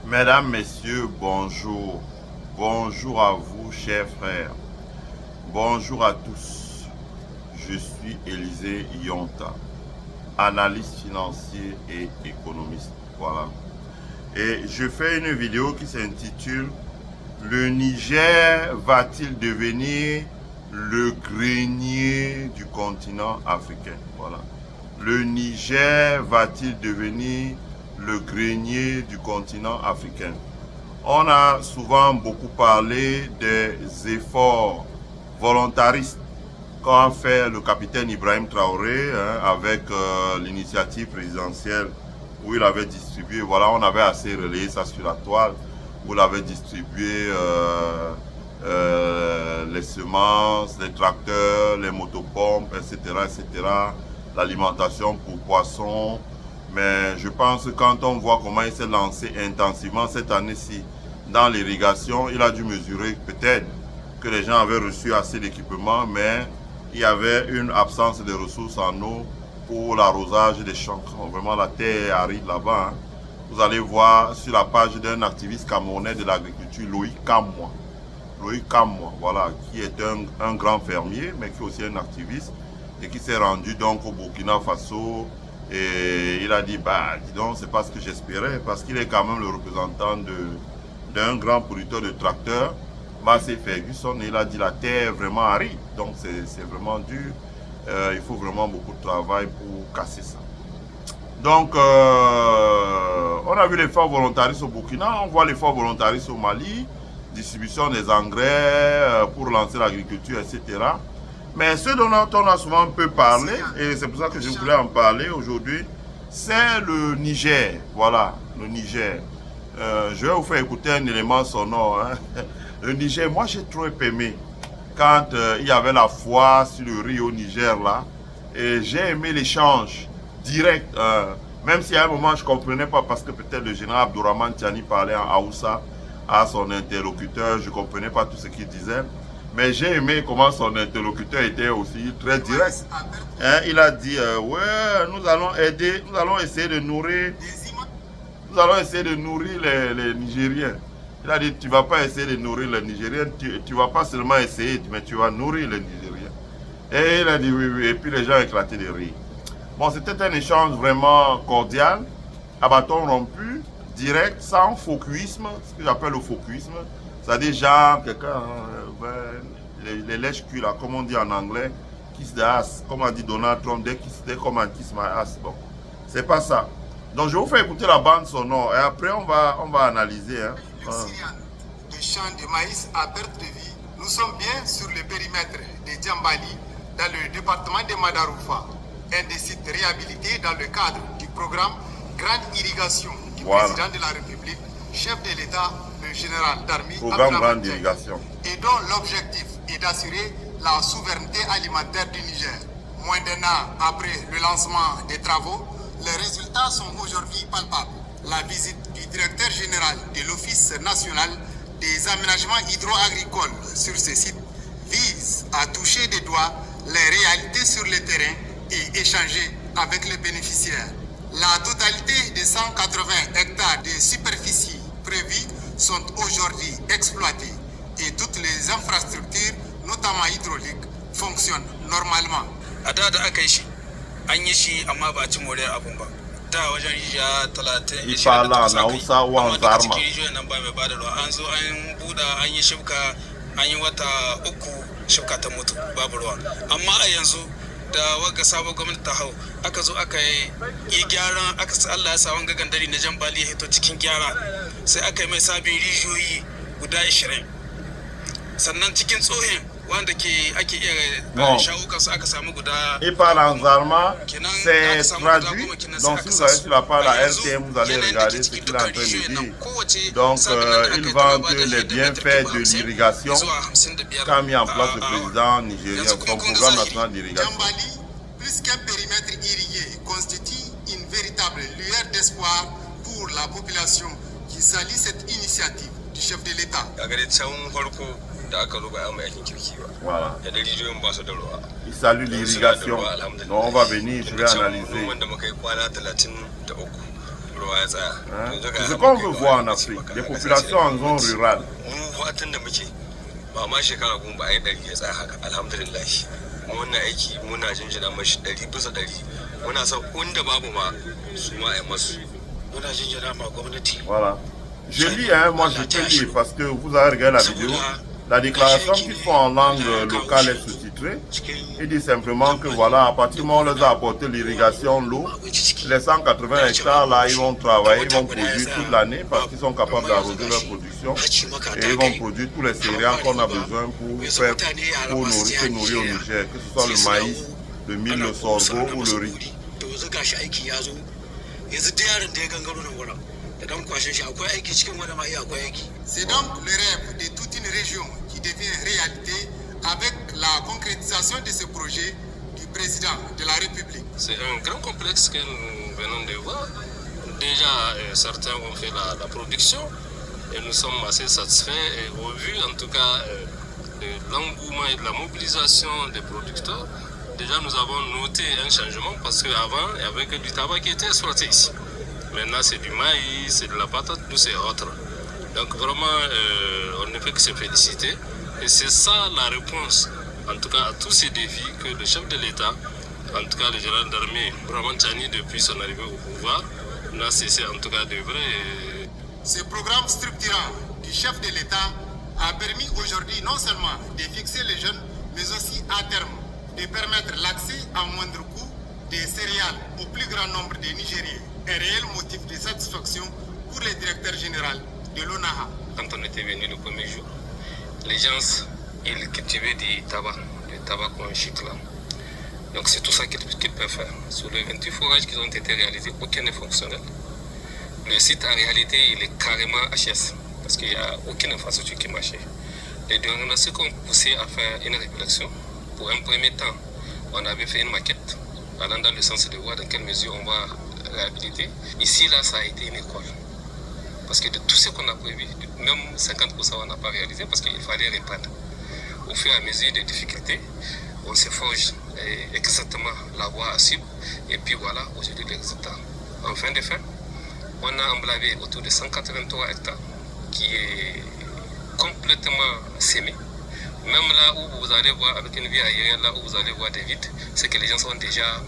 Mesdames, Messieurs, bonjour. Bonjour à vous, chers frères. Bonjour à tous. Je suis Élisée Yonta, analyste financier et économiste. Voilà. Et je fais une vidéo qui s'intitule Le Niger va-t-il devenir le grenier du continent africain? Voilà. Le Niger va-t-il devenir le grenier du continent africain? On a souvent beaucoup parlé des efforts volontaristes qu'a fait le capitaine Ibrahim Traoré avec l'initiative présidentielle où il avait distribué, voilà, on avait assez relayé ça sur la toile, où il avait distribué les semences, les tracteurs, les motopompes, etc., etc., l'alimentation pour poissons. Mais je pense que quand on voit comment il s'est lancé intensivement cette année-ci dans l'irrigation, il a dû mesurer peut-être que les gens avaient reçu assez d'équipements, mais il y avait une absence de ressources en eau pour l'arrosage des champs. Vraiment, la terre est aride là-bas. Vous allez voir sur la page d'un activiste camerounais de l'agriculture, Loïc Kamwa. Loïc Kamwa, voilà, qui est un grand fermier, mais qui est aussi un activiste et qui s'est rendu donc au Burkina Faso. Et il a dit, bah, dis donc, c'est pas ce que j'espérais, parce qu'il est quand même le représentant d'un grand producteur de tracteurs, Massey Ferguson, et il a dit, la terre est vraiment aride, donc c'est vraiment dur. Il faut vraiment beaucoup de travail pour casser ça. Donc, on a vu l'effort volontariste au Burkina, on voit l'effort volontariste au Mali, distribution des engrais pour lancer l'agriculture, etc. Mais ce dont on a souvent un peu parlé, et c'est pour ça que je voulais en parler aujourd'hui, c'est le Niger. Voilà, le Niger. Je vais vous faire écouter un élément sonore. Le Niger, moi j'ai trop aimé quand il y avait la foire sur le riz au Niger là. Et j'ai aimé l'échange direct. Même si à un moment je ne comprenais pas parce que peut-être le général Abdourahmane Tiani parlait en Haoussa à son interlocuteur, je ne comprenais pas tout ce qu'il disait. Mais j'ai aimé comment son interlocuteur était aussi très direct. Il a dit, ouais, nous allons aider, nous allons essayer de nourrir, les Nigériens. Il a dit, tu ne vas pas essayer de nourrir les Nigériens, tu ne vas pas seulement essayer, mais tu vas nourrir les Nigériens. Et il a dit oui, oui, et puis les gens ont éclaté de rire. Bon, c'était un échange vraiment cordial, à bâton rompu, direct, sans focusisme, ce que j'appelle le focusisme. C'est-à-dire, genre, quelqu'un, les lèches-culs, là, comme on dit en anglais, kiss the ass, comme a dit Donald Trump, dès qu'on m'a kiss my ass. Bon, c'est pas ça. Donc, je vais vous faire écouter la bande sonore et après, on va analyser. Hein. Le champ de maïs à perte de vie, nous sommes bien sur le périmètre de Djambali, dans le département de Madaroufa, un des sites réhabilités dans le cadre du programme Grande Irrigation du président de la République, chef de l'État, le général d'armée, et dont l'objectif est d'assurer la souveraineté alimentaire du Niger. Moins d'un an après le lancement des travaux, les résultats sont aujourd'hui palpables. La visite du directeur général de l'Office national des aménagements hydro-agricoles sur ce site vise à toucher des doigts les réalités sur le terrain et échanger avec les bénéficiaires. La totalité des 180 hectares de superficie prévues sont aujourd'hui exploitées et toutes les infrastructures, notamment hydrauliques, fonctionnent normalement. Il parle en Haoussa ou en Zarma. da waga sabon gwamnati ta hau aka zo aka yi gyaran aka Allah ya sa wanga gandari na Jambali ya hito cikin gyara sai aka yi mai sabin rijiyoyi guda 20 sannan cikin tsohin wanda ake iya shawo kansu aka samu guda. Il parle en Zarma, c'est traduit. Donc si vous allez sur la page la RTM, vous allez regarder ce qu'il est en train de dire. Donc il vante les bienfaits de l'irrigation qu'a mis en place le président nigérien, son programme national d'irrigation. Plus qu'un périmètre irrigué, constitue une véritable lueur d'espoir pour la population qui salue cette initiative du chef de l'État. Voilà. Il salue l'irrigation. Donc on va venir, je vais analyser. ce qu'on veut voir en Afrique, des populations en zone rurale. ba ma shekara gun ba a yi ɗari ya tsaya haka alhamdulillah wannan aiki muna jinjina mashi 100%. muna son wanda babu ma su ma a yi masu muna jinjina ma gwamnati. Voilà. Je lis, hein, moi je peux lire parce que vous avez regardé la vidéo. La déclaration qu'ils font en langue locale est sous-titrée. Il dit simplement que voilà, à partir du moment où on leur a apporté l'irrigation, l'eau, les 180 hectares là, ils vont travailler, ils vont produire toute l'année parce qu'ils sont capables d'arroser leur production et ils vont produire tous les céréales qu'on a besoin pour se nourrir au Niger, que ce soit le maïs, le mil, le sorgho ou le riz. C'est donc le rêve de toute une région qui devient réalité avec la concrétisation de ce projet du président de la République. C'est un grand complexe que nous venons de voir. Déjà, certains ont fait la production et nous sommes assez satisfaits. Et au vu, en tout cas, de l'engouement et de la mobilisation des producteurs, déjà nous avons noté un changement parce qu'avant, il n'y avait que du tabac qui était exploité ici. Maintenant, c'est du maïs, c'est de la patate douce et autres. Donc vraiment, on ne peut que se féliciter. Et c'est ça la réponse, en tout cas, à tous ces défis que le chef de l'État, en tout cas le général d'armée, Brahman Chani, depuis son arrivée au pouvoir, n'a cessé en tout cas de vrai. Ce programme structurant du chef de l'État a permis aujourd'hui non seulement de fixer les jeunes, mais aussi à terme de permettre l'accès à moindre coût des céréales au plus grand nombre de Nigériens. Un réel motif de satisfaction pour le directeur général de l'ONAHA. Quand on était venu le premier jour, les gens, ils cultivaient du tabac qu'on chute là. Donc c'est tout ça qu'ils peuvent faire. Sur les 28 forages qui ont été réalisés, aucun n'est fonctionnel. Le site en réalité, il est carrément HS parce qu'il n'y a aucune infrastructure qui marchait. Les dénominations ont poussé à faire une réflexion. Pour un premier temps, on avait fait une maquette allant dans le sens de voir dans quelle mesure on va réhabiliter. Ici, là, ça a été une école. Parce que de tout ce qu'on a prévu, même 50% on n'a pas réalisé parce qu'il fallait répandre. Au fur et à mesure des difficultés, on se forge exactement la voie à suivre. Et puis voilà, aujourd'hui, les résultats. En fin de fin, on a emblavé autour de 183 hectares qui est complètement sémé. Même là où vous allez voir, avec une vie aérienne, là où vous allez voir des vides, c'est que les gens sont déjà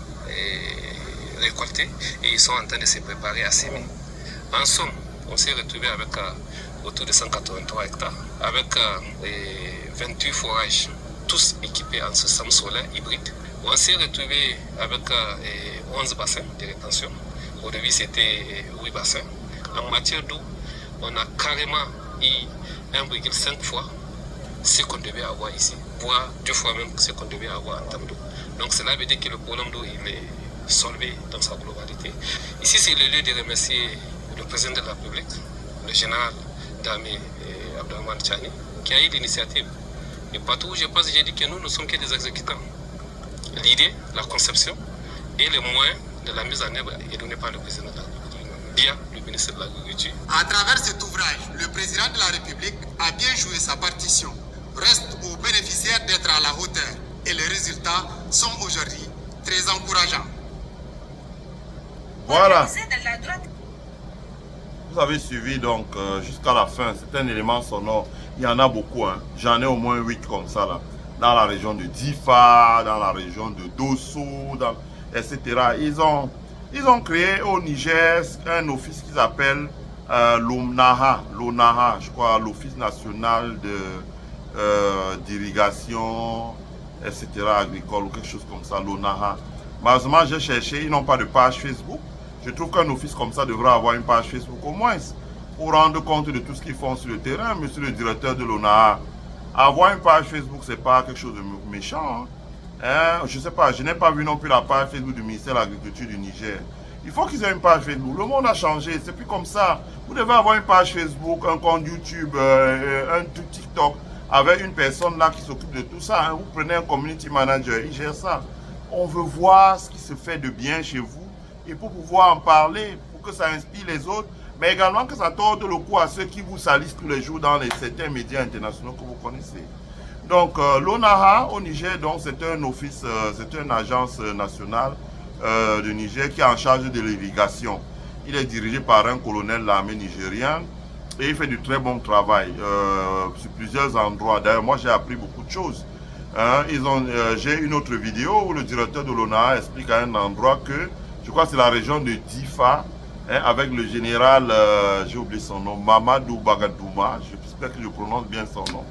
récoltés et ils sont en train de se préparer à s'aimer. En somme, on s'est retrouvé avec autour de 183 hectares, avec 28 forages, tous équipés en système solaire hybride. On s'est retrouvé avec 11 bassins de rétention. Au début, c'était 8 bassins. En matière d'eau, on a carrément eu 1,5 fois ce qu'on devait avoir ici, voire 2 fois même ce qu'on devait avoir en termes d'eau. Donc cela veut dire que le problème d'eau il est solvé dans sa globalité. Ici c'est le lieu de remercier le président de la République, le général d'armée Brahman Chani, qui a eu l'initiative. Et partout où je passe, j'ai dit que nous ne sommes que des exécutants. L'idée, la conception et les moyens de la mise en œuvre est donné par le président de la République, via le ministre de l'Agriculture. À travers cet ouvrage, le président de la République a bien joué sa partition. Reste aux bénéficiaires d'être à la hauteur et les résultats sont aujourd'hui très encourageants. Voilà. Vous avez suivi donc jusqu'à la fin, c'est un élément sonore. Il y en a beaucoup, hein. J'en ai au moins 8 comme ça là. Dans la région de Difa, dans la région de Dosso, etc. Ils ont créé au Niger un office qu'ils appellent l'ONAHA, je crois, l'Office national d'irrigation, etc. agricole ou quelque chose comme ça, l'ONAHA. Malheureusement, j'ai cherché, ils n'ont pas de page Facebook. Je trouve qu'un office comme ça devrait avoir une page Facebook au moins pour rendre compte de tout ce qu'ils font sur le terrain, monsieur le directeur de l'ONAHA. Avoir une page Facebook, c'est pas quelque chose de méchant. Hein? Je sais pas, je n'ai pas vu non plus la page Facebook du ministère de l'Agriculture du Niger. Il faut qu'ils aient une page Facebook. Le monde a changé, c'est plus comme ça. Vous devez avoir une page Facebook, un compte YouTube, un TikTok, avec une personne là qui s'occupe de tout ça. Hein? Vous prenez un community manager, il gère ça. On veut voir ce qui se fait de bien chez vous et pour pouvoir en parler, pour que ça inspire les autres, mais également que ça torde le cou à ceux qui vous salissent tous les jours dans certains médias internationaux que vous connaissez. Donc l'ONAHA au Niger, c'est un office, c'est une agence nationale de Niger qui est en charge de l'irrigation. Il est dirigé par un colonel de l'armée nigériane et il fait du très bon travail sur plusieurs endroits. D'ailleurs, moi, j'ai appris beaucoup de choses. Hein, j'ai une autre vidéo où le directeur de l'ONA explique à un endroit que, je crois que c'est la région de Difa, hein, avec le général, j'ai oublié son nom, Mamadou Bagadouma, j'espère que je prononce bien son nom.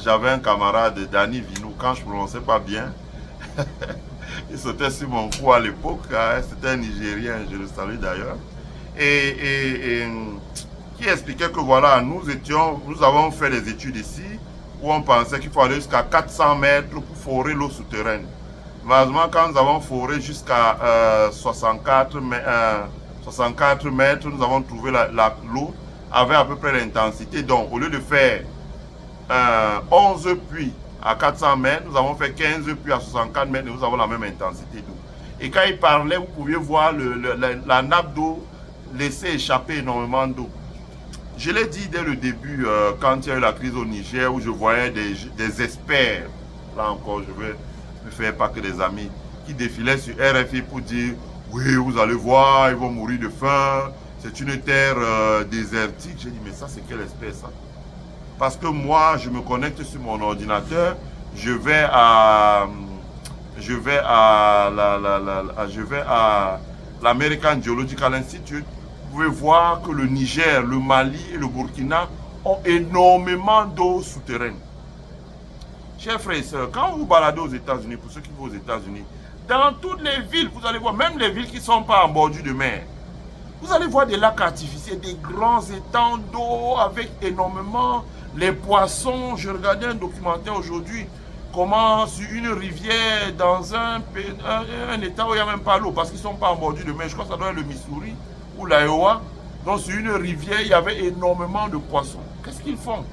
J'avais un camarade, Dani Vinou, quand je ne prononçais pas bien, il sautait sur mon cou à l'époque, hein, c'était un Nigérien, je le salue d'ailleurs, et qui expliquait que voilà, nous avons fait des études ici, où on pensait qu'il faut aller jusqu'à 400 mètres pour forer l'eau souterraine. Malheureusement, quand nous avons foré jusqu'à 64 mètres, nous avons trouvé l'eau avait à peu près l'intensité. Donc, au lieu de faire 11 puits à 400 mètres, nous avons fait 15 puits à 64 mètres et nous avons la même intensité d'eau. Et quand il parlait, vous pouviez voir la nappe d'eau laisser échapper énormément d'eau. Je l'ai dit dès le début, quand il y a eu la crise au Niger, où je voyais des experts, là encore, je vais me faire pas que des amis, qui défilaient sur RFI pour dire, oui, vous allez voir, ils vont mourir de faim, c'est une terre désertique. J'ai dit, mais ça, c'est quel expert, ça? Parce que moi, je me connecte sur mon ordinateur, je vais à l'American Geological Institute. Vous pouvez voir que le Niger, le Mali et le Burkina ont énormément d'eau souterraine. Chers frères et sœurs, quand vous vous baladez aux États-Unis, pour ceux qui vont aux États-Unis, dans toutes les villes, vous allez voir, même les villes qui ne sont pas en bordure de mer, vous allez voir des lacs artificiels, des grands étangs d'eau avec énormément les poissons. Je regardais un documentaire aujourd'hui, comment sur une rivière, dans un état où il n'y a même pas l'eau, parce qu'ils ne sont pas en bordure de mer, je crois que ça doit être le Missouri ou l'Iowa. Donc sur une rivière, il y avait énormément de poissons. Qu'est-ce qu'ils font?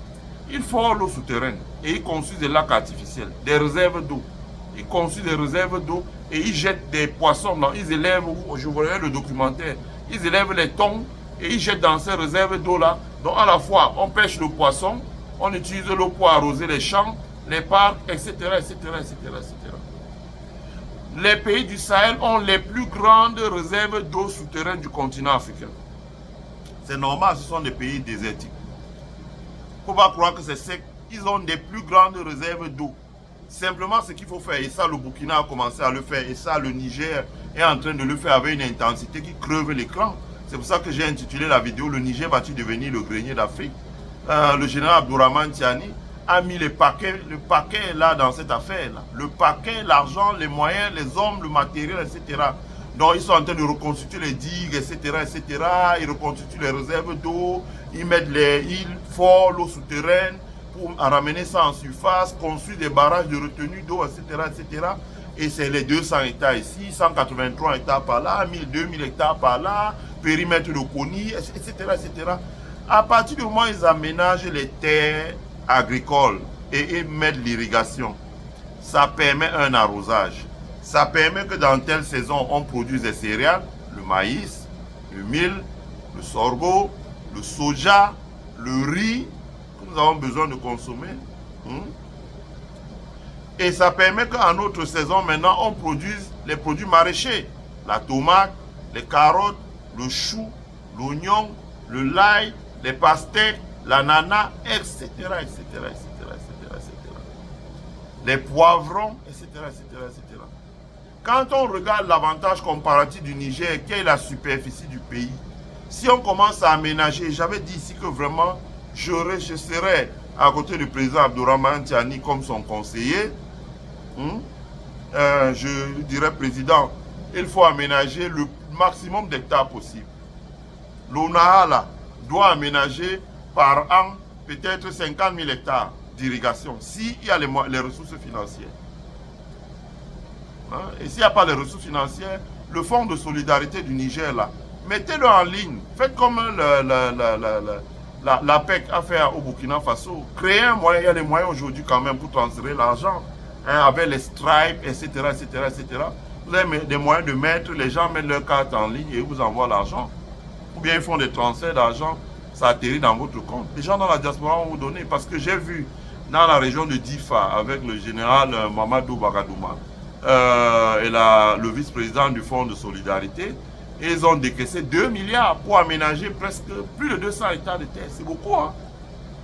Ils font l'eau souterraine et ils construisent des lacs artificiels, des réserves d'eau. Ils construisent des réserves d'eau et ils jettent des poissons. Ils élèvent, je voyais le documentaire, ils élèvent les thons et ils jettent dans ces réserves d'eau-là. Donc à la fois, on pêche le poisson, on utilise l'eau pour arroser les champs, les parcs, etc., etc., etc., etc. Les pays du Sahel ont les plus grandes réserves d'eau souterraine du continent africain. C'est normal, ce sont des pays désertiques. Il ne faut pas croire que c'est sec. Ils ont des plus grandes réserves d'eau. Simplement, ce qu'il faut faire, et ça, le Burkina a commencé à le faire, et ça, le Niger est en train de le faire avec une intensité qui creve l'écran. C'est pour ça que j'ai intitulé la vidéo « Le Niger va-t-il devenir le grenier d'Afrique ?» Le général Abdourahmane Tiani a mis le paquet là dans cette affaire-là. Le paquet, l'argent, les moyens, les hommes, le matériel, etc. Donc, ils sont en train de reconstituer les digues, etc., etc. Ils reconstituent les réserves d'eau, ils font l'eau souterraine pour ramener ça en surface, construire des barrages de retenue d'eau, etc., etc. Et c'est les 200 hectares ici, 183 hectares par là, 1000, 2000 hectares par là, périmètre de Kony, etc., etc. À partir du moment où ils aménagent les terres agricoles et ils mettent l'irrigation, ça permet un arrosage. Ça permet que dans telle saison, on produise des céréales, le maïs, le mil, le sorgho, le soja, le riz, que nous avons besoin de consommer. Et ça permet qu'en autre saison, maintenant, on produise les produits maraîchers. La tomate, les carottes, le chou, l'oignon, le l'ail, les pastèques, l'ananas, etc., etc., etc., etc., etc. Les poivrons, etc., etc., etc. Quand on regarde l'avantage comparatif du Niger, quelle est la superficie du pays, si on commence à aménager, j'avais dit ici que vraiment, je serais à côté du président Abdourahmane Tiani comme son conseiller, je dirais, président, il faut aménager le maximum d'hectares possible. L'ONAHA doit aménager par an peut-être 50 000 hectares d'irrigation, s'il y a les ressources financières. Et s'il n'y a pas les ressources financières, le fonds de solidarité du Niger, là, mettez-le en ligne. Faites comme l'APEC a fait au Burkina Faso. Créez un moyen, il y a les moyens aujourd'hui quand même pour transférer l'argent, avec les stripes, etc., etc., etc. Vous avez des moyens de mettre, les gens mettent leur carte en ligne et ils vous envoient l'argent. Ou bien ils font des transferts d'argent, ça atterrit dans votre compte. Les gens dans la diaspora vont vous donner, parce que j'ai vu dans la région de Difa, avec le général Mamadou Bagadouma, et le vice-président du Fonds de solidarité, Et ils ont décaissé 2 milliards pour aménager presque plus de 200 hectares de terre. C'est beaucoup, hein?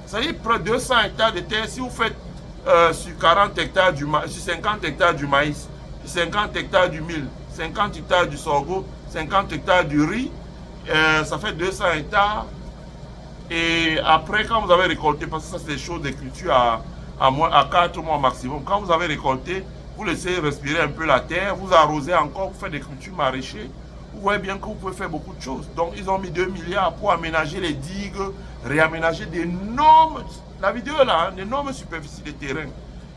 Ça veut dire près de 200 hectares de terre. Si vous faites sur 40 hectares sur 50 hectares du maïs, sur 50 hectares du mil, 50 hectares du sorgho, 50 hectares du riz, ça fait 200 hectares. Et après, quand vous avez récolté, parce que ça c'est des choses de culture à 4 mois maximum, quand vous avez récolté, vous laissez respirer un peu la terre, vous arrosez encore, vous faites des cultures maraîchères. Vous voyez bien que vous pouvez faire beaucoup de choses. Donc, ils ont mis 2 milliards pour aménager les digues, réaménager d'énormes, la vidéo là, d'énormes superficies de terrain.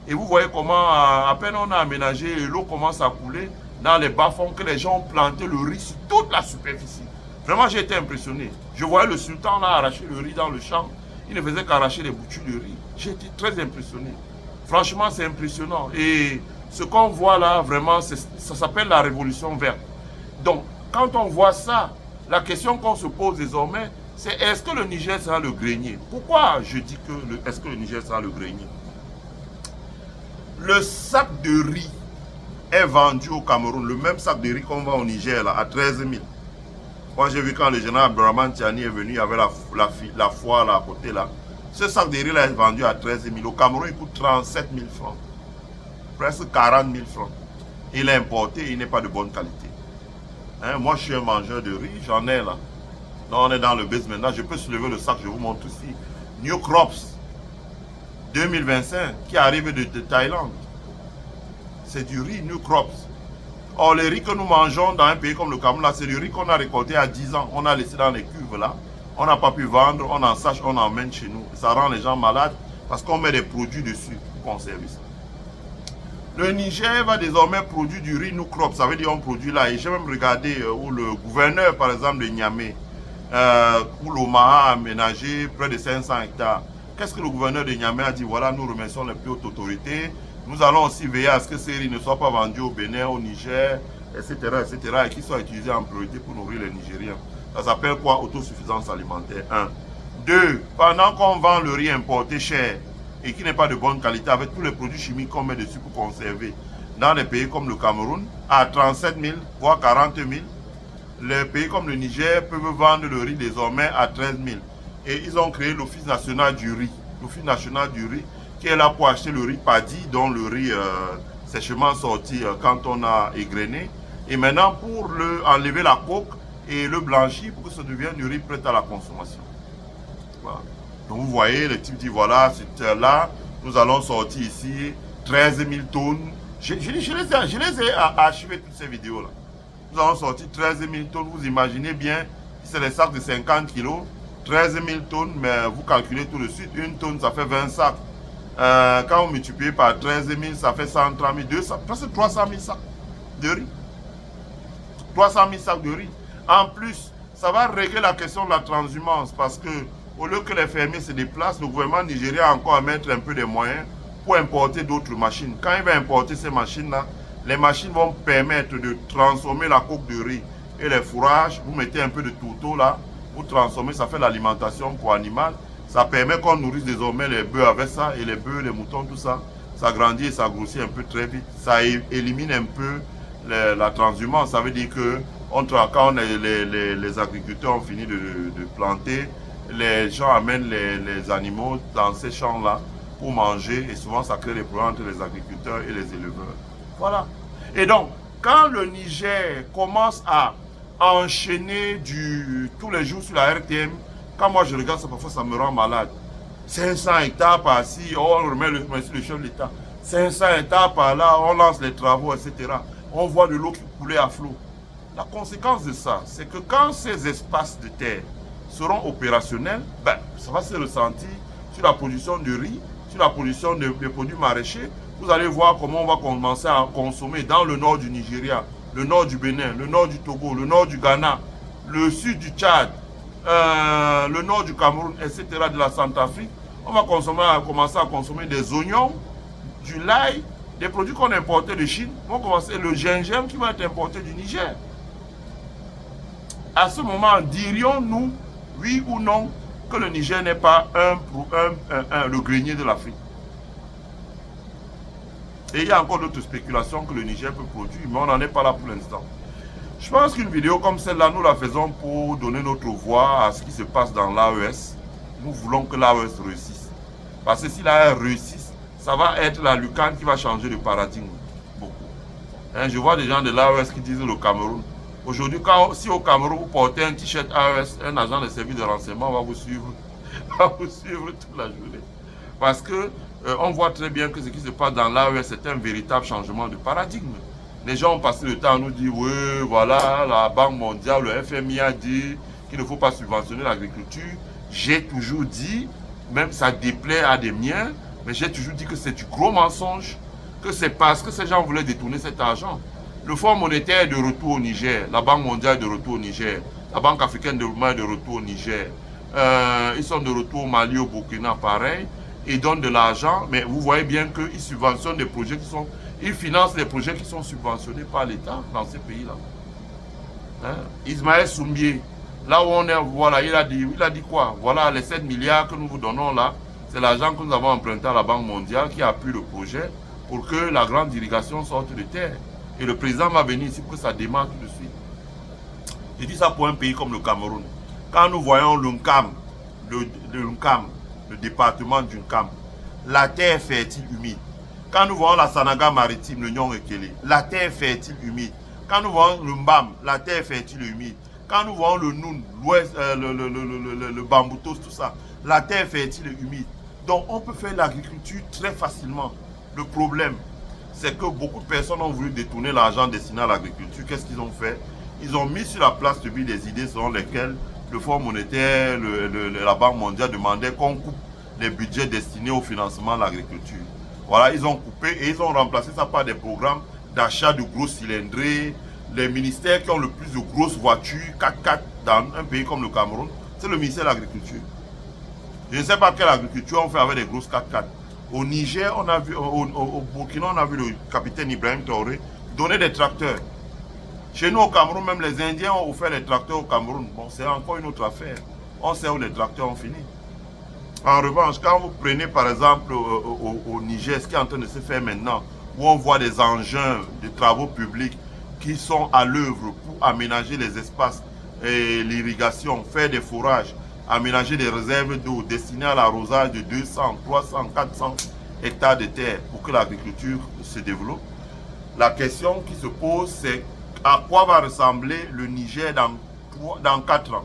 Et vous voyez comment, à peine on a aménagé, l'eau commence à couler dans les bas-fonds, que les gens ont planté le riz sur toute la superficie. Vraiment, j'ai été impressionné. Je voyais le sultan là arracher le riz dans le champ. Il ne faisait qu'arracher les boutures de riz. J'ai été très impressionné. Franchement, c'est impressionnant. Et ce qu'on voit là, vraiment, ça s'appelle la révolution verte. Donc, quand on voit ça, la question qu'on se pose désormais, c'est est-ce que le Niger sera le grenier? Pourquoi je dis que est-ce que le Niger sera le grenier? Le sac de riz est vendu au Cameroun, le même sac de riz qu'on vend au Niger là, à 13 000. Moi j'ai vu quand le général Abdurrahman Tiani est venu, il y avait la foire là à côté là. Ce sac de riz là est vendu à 13 000. Au Cameroun il coûte 37 000 francs. Presque 40 000 francs. Il est importé, il n'est pas de bonne qualité. Hein, moi, je suis un mangeur de riz, j'en ai là. Là, on est dans le base maintenant. Je peux soulever le sac, je vous montre ici. New Crops 2025 qui arrive de Thaïlande. C'est du riz New Crops. Or, les riz que nous mangeons dans un pays comme le Cameroun, là, c'est du riz qu'on a récolté à 10 ans. On a laissé dans les cuves là. On n'a pas pu vendre, on en sache, on emmène chez nous. Ça rend les gens malades parce qu'on met des produits dessus pour conserver ça. Le Niger va désormais produire du riz New Crop, ça veut dire on produit là. Et j'ai même regardé où le gouverneur, par exemple, de Niamey, où l'Omaha a aménagé près de 500 hectares. Qu'est-ce que le gouverneur de Niamey a dit? Voilà, nous remercions les plus hautes autorités. Nous allons aussi veiller à ce que ces riz ne soient pas vendus au Bénin, au Niger, etc., et qu'ils soient utilisés en priorité pour nourrir les Nigériens. Ça s'appelle quoi? Autosuffisance alimentaire. 1. 2. Pendant qu'on vend le riz importé cher, et qui n'est pas de bonne qualité, avec tous les produits chimiques qu'on met dessus pour conserver, dans les pays comme le Cameroun, à 37 000, voire 40 000, les pays comme le Niger peuvent vendre le riz désormais à 13 000. Et ils ont créé l'Office national du riz. L'Office national du riz, qui est là pour acheter le riz paddy, dont le riz sèchement sorti quand on a égrené. Et maintenant, pour enlever la coque et le blanchir, pour que ça devienne du riz prêt à la consommation. Voilà. Donc vous voyez, le type dit voilà, là, nous allons sortir ici 13 000 tonnes. Je les ai archivé toutes ces vidéos-là. Nous allons sortir 13 000 tonnes. Vous imaginez bien, c'est des sacs de 50 kilos. 13 000 tonnes, mais vous calculez tout de suite, une tonne, ça fait 20 sacs. Quand vous multipliez par 13 000, ça fait 130 000, 200, presque 300 000 sacs de riz. 300 000 sacs de riz. En plus, ça va régler la question de la transhumance parce que au lieu que les fermiers se déplacent, le gouvernement nigérien a encore à mettre un peu de moyens pour importer d'autres machines. Quand il va importer ces machines-là, les machines vont permettre de transformer la coque de riz et les fourrages. Vous mettez un peu de tourteau là, vous transformez, ça fait l'alimentation pour animal. Ça permet qu'on nourrisse désormais les bœufs avec ça, et les bœufs, les moutons, tout ça. Ça grandit et ça grossit un peu très vite. Ça élimine un peu la transhumance. Ça veut dire que quand les agriculteurs ont fini de planter, les gens amènent les animaux dans ces champs-là pour manger, et souvent ça crée des problèmes entre les agriculteurs et les éleveurs. Voilà. Et donc, quand le Niger commence à enchaîner tous les jours sur la RTM, quand moi je regarde ça, parfois ça me rend malade. 500 hectares par-ci, on remet le chef de l'État. 500 hectares par-là, on lance les travaux, etc. On voit de l'eau qui coulait à flot. La conséquence de ça, c'est que quand ces espaces de terre seront opérationnels, ben, ça va se ressentir sur la production de riz, sur la production de produits maraîchers. Vous allez voir comment on va commencer à consommer dans le nord du Nigeria, le nord du Bénin, le nord du Togo, le nord du Ghana, le sud du Tchad, le nord du Cameroun, etc., de la Centrafrique. On va commencer à consommer des oignons, du l'ail, des produits qu'on importait de Chine. On va commencer le gingembre qui va être importé du Niger. À ce moment, dirions-nous, oui ou non, que le Niger n'est pas le grenier de l'Afrique? Et il y a encore d'autres spéculations que le Niger peut produire, mais on n'en est pas là pour l'instant. Je pense qu'une vidéo comme celle-là, nous la faisons pour donner notre voix à ce qui se passe dans l'AES. Nous voulons que l'AES réussisse. Parce que si l'AES réussisse, ça va être la lucarne qui va changer de paradigme. Beaucoup. Hein, je vois des gens de l'AES qui disent le Cameroun. Aujourd'hui, si au Cameroun vous portez un t-shirt AES, un agent de service de renseignement va vous suivre, toute la journée. Parce que on voit très bien que ce qui se passe dans l'AES, c'est un véritable changement de paradigme. Les gens ont passé le temps à nous dire, oui, voilà, la Banque mondiale, le FMI a dit qu'il ne faut pas subventionner l'agriculture. J'ai toujours dit, même ça déplaît à des miens, mais j'ai toujours dit que c'est du gros mensonge, que c'est parce que ces gens voulaient détourner cet argent. Le Fonds monétaire est de retour au Niger, la Banque mondiale est de retour au Niger, la Banque africaine de développement est de retour au Niger. Ils sont de retour au Mali, au Burkina, pareil. Ils donnent de l'argent, mais vous voyez bien qu'ils subventionnent des projets qui sont... Ils financent les projets qui sont subventionnés par l'État dans ces pays-là. Hein? Ismaël Soumbier, là où on est, voilà, il a dit quoi? Voilà, les 7 milliards que nous vous donnons là, c'est l'argent que nous avons emprunté à la Banque mondiale qui appuie le projet pour que la grande irrigation sorte de terre. Et le président va venir ici pour que ça démarre tout de suite. Je dis ça pour un pays comme le Cameroun. Quand nous voyons l'UNCAM, le département d'UNCAM, la terre fertile humide. Quand nous voyons la Sanaga maritime, le Nyong-Ekele, la terre fertile humide. Quand nous voyons le Mbam, la terre fertile humide. Quand nous voyons le Noun, l'Ouest, le Bamboutos, tout ça, la terre fertile et humide. Donc on peut faire l'agriculture très facilement. Le problème, c'est que beaucoup de personnes ont voulu détourner l'argent destiné à l'agriculture. Qu'est-ce qu'ils ont fait? Ils ont mis sur la place publique des idées selon lesquelles le Fonds monétaire, la Banque mondiale demandaient qu'on coupe les budgets destinés au financement de l'agriculture. Voilà, ils ont coupé et ils ont remplacé ça par des programmes d'achat de gros cylindrés. Les ministères qui ont le plus de grosses voitures, 4x4 dans un pays comme le Cameroun, c'est le ministère de l'Agriculture. Je ne sais pas quelle agriculture on fait avec des grosses 4x4. Au Niger, on a vu, au Burkina, on a vu le capitaine Ibrahim Traoré donner des tracteurs. Chez nous au Cameroun, même les Indiens ont offert les tracteurs au Cameroun. Bon, c'est encore une autre affaire. On sait où les tracteurs ont fini. En revanche, quand vous prenez par exemple au Niger, ce qui est en train de se faire maintenant, où on voit des engins de travaux publics qui sont à l'œuvre pour aménager les espaces et l'irrigation, faire des forages, aménager des réserves d'eau destinées à l'arrosage de 200, 300, 400 hectares de terre pour que l'agriculture se développe. La question qui se pose, c'est à quoi va ressembler le Niger dans 4 ans?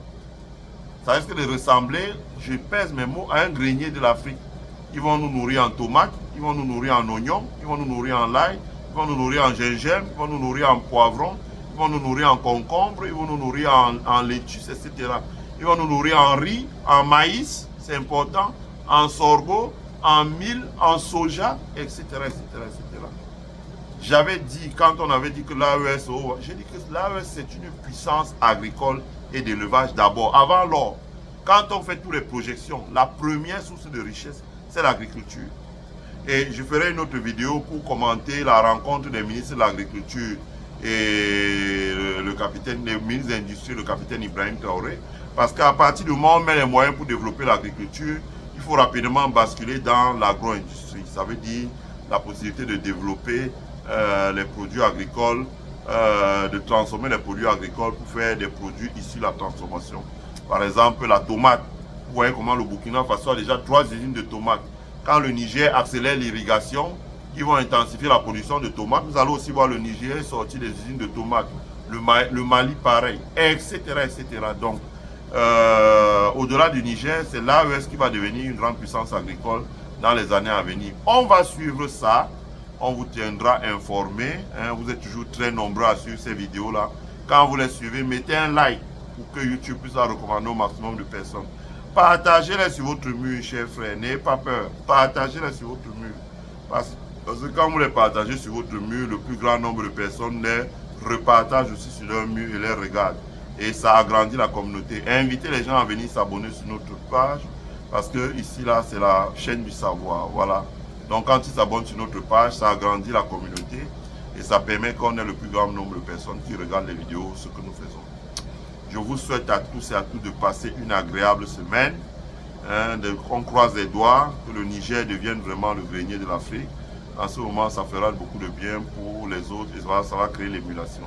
Ça risque de ressembler, je pèse mes mots, à un grenier de l'Afrique. Ils vont nous nourrir en tomates, ils vont nous nourrir en oignons, ils vont nous nourrir en l'ail, ils vont nous nourrir en gingembre, ils vont nous nourrir en poivron, ils vont nous nourrir en concombre, ils vont nous nourrir en laitue, etc. Ils vont nous nourrir en riz, en maïs, c'est important, en sorgho, en mil, en soja, etc. etc., etc. J'avais dit, quand on avait dit que l'AES, j'ai dit que l'AES c'est une puissance agricole et d'élevage d'abord. Avant l'or, quand on fait toutes les projections, la première source de richesse, c'est l'agriculture. Et je ferai une autre vidéo pour commenter la rencontre des ministres de l'Agriculture et le ministre de l'Industrie, le capitaine Ibrahim Traoré. Parce qu'à partir du moment où on met les moyens pour développer l'agriculture, il faut rapidement basculer dans l'agro-industrie. Ça veut dire la possibilité de développer les produits agricoles, de transformer les produits agricoles pour faire des produits issus de la transformation. Par exemple, la tomate. Vous voyez comment le Burkina Faso a déjà 3 usines de tomates. Quand le Niger accélère l'irrigation, ils vont intensifier la production de tomates. Vous allez aussi voir le Niger sortir des usines de tomates. Le Mali, pareil, etc. etc. Donc, au-delà du Niger, c'est l'AES qui va devenir une grande puissance agricole dans les années à venir. On va suivre ça. On vous tiendra informé. Hein, vous êtes toujours très nombreux à suivre ces vidéos-là. Quand vous les suivez, mettez un like pour que YouTube puisse la recommander au maximum de personnes. Partagez-les sur votre mur, chers frères. N'ayez pas peur. Partagez-les sur votre mur. Parce que quand vous les partagez sur votre mur, le plus grand nombre de personnes les repartagent aussi sur leur mur et les regardent. Et ça agrandit la communauté. Invitez les gens à venir s'abonner sur notre page. Parce que ici, là, c'est la chaîne du savoir. Voilà. Donc quand ils s'abonnent sur notre page, ça agrandit la communauté et ça permet qu'on ait le plus grand nombre de personnes qui regardent les vidéos, ce que nous faisons. Je vous souhaite à tous et à toutes de passer une agréable semaine. Hein, on croise les doigts, que le Niger devienne vraiment le grenier de l'Afrique. En ce moment, ça fera beaucoup de bien pour les autres et ça va créer l'émulation.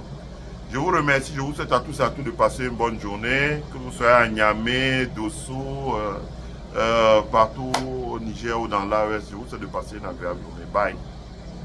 Je vous remercie, je vous souhaite à tous et à toutes de passer une bonne journée, que vous soyez à Niamey, Dosso, partout au Niger ou dans l'AES. Je vous souhaite de passer une agréable journée. Bye.